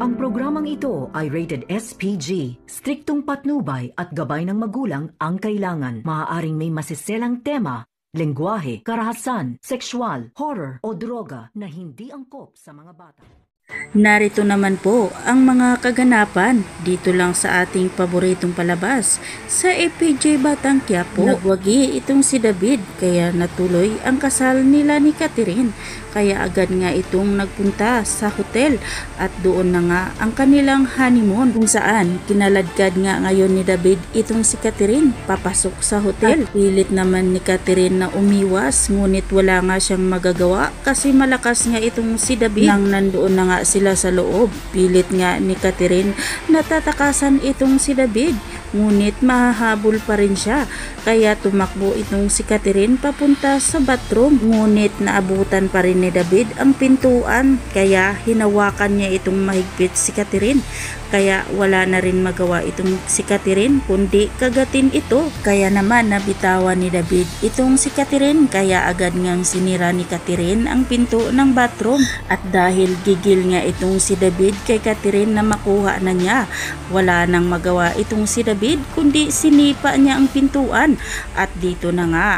Ang programang ito ay rated SPG. Striktong patnubay at gabay ng magulang ang kailangan. Maaaring may masiselang tema, lengguwahe, karahasan, sexual, horror o droga na hindi angkop sa mga bata. Narito naman po ang mga kaganapan dito lang sa ating paboritong palabas sa FPJ Batang Quiapo. Nagwagi itong si David kaya natuloy ang kasal nila ni Catherine. Kaya agad nga itong nagpunta sa hotel at doon na nga ang kanilang honeymoon kung saan kinaladkad nga ngayon ni David itong si Catherine papasok sa hotel. At pilit naman ni Catherine na umiwas ngunit wala nga siyang magagawa kasi malakas nga itong si David. Nang nandoon na nga sila sa loob, pilit nga ni Catherine na tatakasan itong si David ngunit mahahabol pa rin siya. Kaya tumakbo itong si Catherine papunta sa bathroom ngunit naabutan pa rin ni David ang pintuan kaya hinawakan niya itong mahigpit si Catherine. Kaya wala na rin magawa itong si Catherine kundi kagatin ito. Kaya naman nabitawan ni David itong si Catherine kaya agad ngang sinira ni Catherine ang pinto ng bathroom. At dahil gigil nga itong si David kay Catherine na makuha na niya, wala nang magawa itong si David kundi sinipa niya ang pintuan. At dito na nga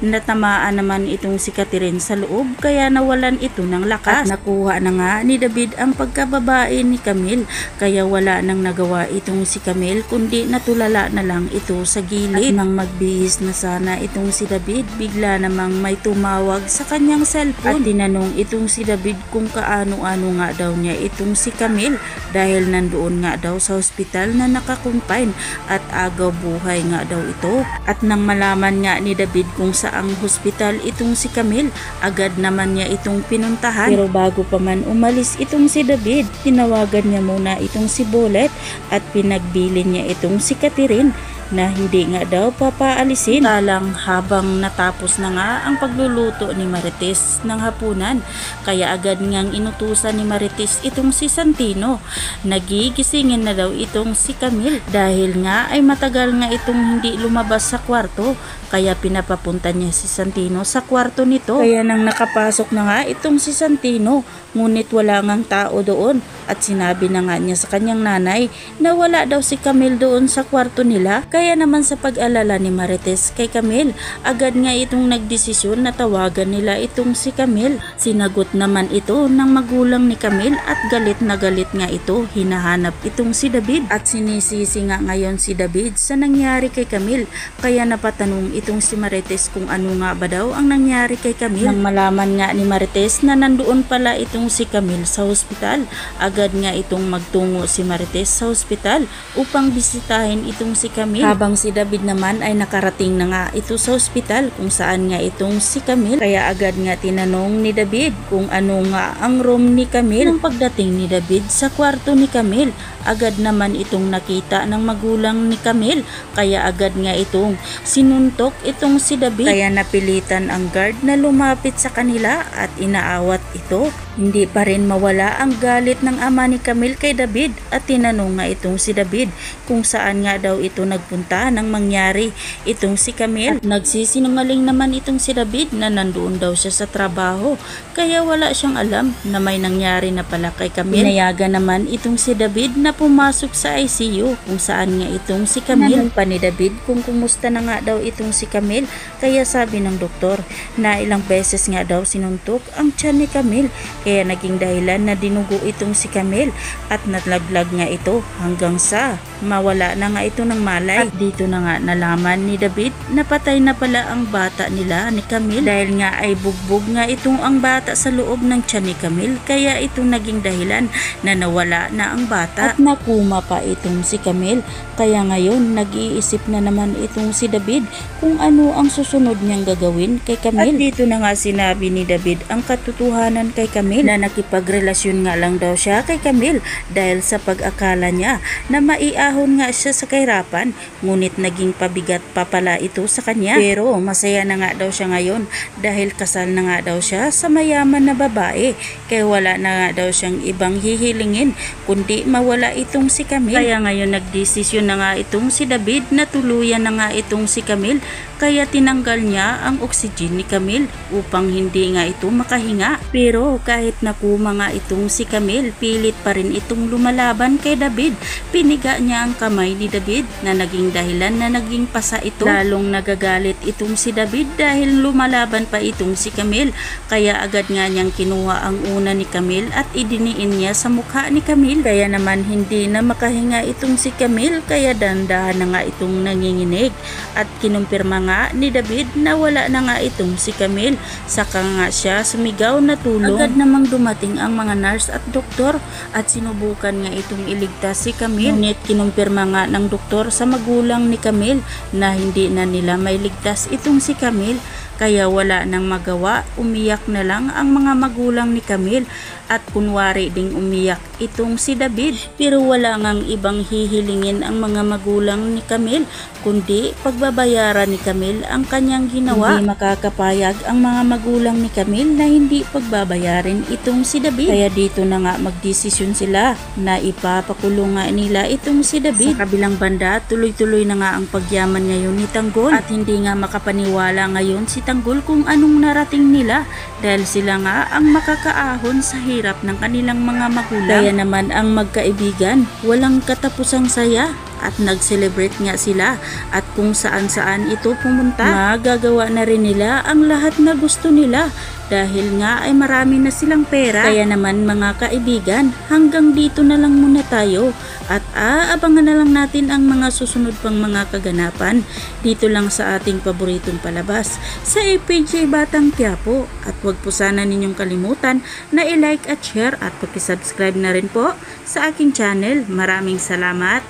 natamaan naman itong si Catherine sa loob kaya nawalan ito ng lakas. At nakuha na nga ni David ang pagkababae ni Camille kaya wala nang nagawa itong si Camille kundi natulala na lang ito sa gilid. At nang magbihis na sana itong si David, bigla namang may tumawag sa kanyang cellphone. At tinanong itong si David kung kaano-ano nga daw niya itong si Camille dahil nandoon nga daw sa hospital na nakakumpine at agaw buhay nga daw ito. At nang malaman nga ni David kung saang hospital itong si Camille, agad naman niya itong pinuntahan. Pero bago pa man umalis itong si David, tinawagan niya muna itong si Bullet at pinagbilin niya itong si Catherine na hindi nga daw papaalisin. Talang habang natapos na nga ang pagluluto ni Marites ng hapunan, kaya agad ngang inutusan ni Marites itong si Santino. Nagigisingin na daw itong si Camille dahil nga ay matagal nga itong hindi lumabas sa kwarto, kaya pinapapunta niya si Santino sa kwarto nito. Kaya nang nakapasok na nga itong si Santino, ngunit wala ngang tao doon at sinabi na nga niya sa kanyang nanay na wala daw si Camille doon sa kwarto nila. Kaya naman sa pag-alala ni Marites kay Camille, agad nga itong nagdesisyon na tawagan nila itong si Camille. Sinagot naman ito ng magulang ni Camille at galit na galit nga ito. Hinahanap itong si David at sinisisi nga ngayon si David sa nangyari kay Camille. Kaya napatanong itong si Marites kung ano nga ba daw ang nangyari kay Camille. Nang malaman nga ni Marites na nandoon pala itong si Camille sa hospital, agad nga itong magtungo si Marites sa hospital upang bisitahin itong si Camille. Habang si David naman ay nakarating na nga ito sa hospital kung saan nga itong si Camille. Kaya agad nga tinanong ni David kung ano nga ang room ni Camille. Nang pagdating ni David sa kwarto ni Camille, agad naman itong nakita ng magulang ni Camille. Kaya agad nga itong sinuntok itong si David. Kaya napilitan ang guard na lumapit sa kanila at inaawat ito. Hindi pa rin mawala ang galit ng ama ni Camille kay David at tinanong nga itong si David kung saan nga daw ito nagpunta nang mangyari itong si Camille. At nagsisinungaling naman itong si David na nandoon daw siya sa trabaho kaya wala siyang alam na may nangyari na pala kay Camille. Inayagan naman itong si David na pumasok sa ICU kung saan nga itong si Camille. Tinanong pa ni David kung kumusta na nga daw itong si Camille kaya sabi ng doktor na ilang beses nga daw sinuntok ang tiyan ni Camille. Kaya naging dahilan na dinugo itong si Camille at naglaglag nga ito hanggang sa mawala na nga ito ng malay. At dito na nga nalaman ni David na patay na pala ang bata nila ni Camille dahil nga ay bugbog nga itong ang bata sa loob ng tiyan ni Camille. Kaya ito naging dahilan na nawala na ang bata at nakuma pa itong si Camille. Kaya ngayon nag-iisip na naman itong si David kung ano ang susunod niyang gagawin kay Camille. At dito na nga sinabi ni David ang katotohanan kay Camille na nakipagrelasyon nga lang daw siya kay Camille dahil sa pag-akala niya na maiahon nga siya sa kahirapan, ngunit naging pabigat pa pala ito sa kanya. Pero masaya na nga daw siya ngayon dahil kasal na nga daw siya sa mayaman na babae, kaya wala na nga daw siyang ibang hihilingin kundi mawala itong si Camille. Kaya ngayon nagdesisyon na nga itong si David na tuluyan na nga itong si Camille kaya tinanggal niya ang oxygen ni Camille upang hindi nga ito makahinga. Pero kahit nakuma nga itong si Camille, pilit pa rin itong lumalaban kay David. Piniga niya ang kamay ni David na naging dahilan na naging pasa ito. Lalong nagagalit itong si David dahil lumalaban pa itong si Camille, kaya agad nga niyang kinuha ang una ni Camille at idiniin niya sa mukha ni Camille. Kaya naman hindi na makahinga itong si Camille, kaya dandahan na nga itong nanginginig at kinumpirma nga ni David na wala na nga itong si Camille. Saka nga siya sumigaw na tulong. Agad namang dumating ang mga nurse at doktor at sinubukan nga itong iligtas si Camille. Ngunit kinumpirma nga ng doktor sa magulang ni Camille na hindi na nila mailigtas itong si Camille. Kaya wala nang magawa, umiyak na lang ang mga magulang ni Camille at kunwari ding umiyak itong si David. Pero wala ngang ibang hihilingin ang mga magulang ni Camille kundi pagbabayaran ni Camille ang kanyang ginawa. Hindi makakapayag ang mga magulang ni Camille na hindi pagbabayarin itong si David. Kaya dito na nga magdesisyon sila na ipapakulong nga nila itong si David. Sa kabilang banda, tuloy-tuloy na nga ang pagyaman ngayon ni Tanggol at hindi nga makapaniwala ngayon si Tanggol kung anong narating nila dahil sila nga ang makakaahon sa hirap ng kanilang mga magulang. Kaya naman ang magkaibigan, walang katapusang saya at nag-celebrate nga sila at kung saan-saan ito pumunta, magagawa na rin nila ang lahat na gusto nila dahil nga ay marami na silang pera. Kaya naman mga kaibigan, hanggang dito na lang muna tayo at aabangan na lang natin ang mga susunod pang mga kaganapan dito lang sa ating paboritong palabas sa FPJ Batang Quiapo. At huwag po sana ninyong kalimutan na i-like at share at paki-subscribe na rin po sa aking channel. Maraming salamat.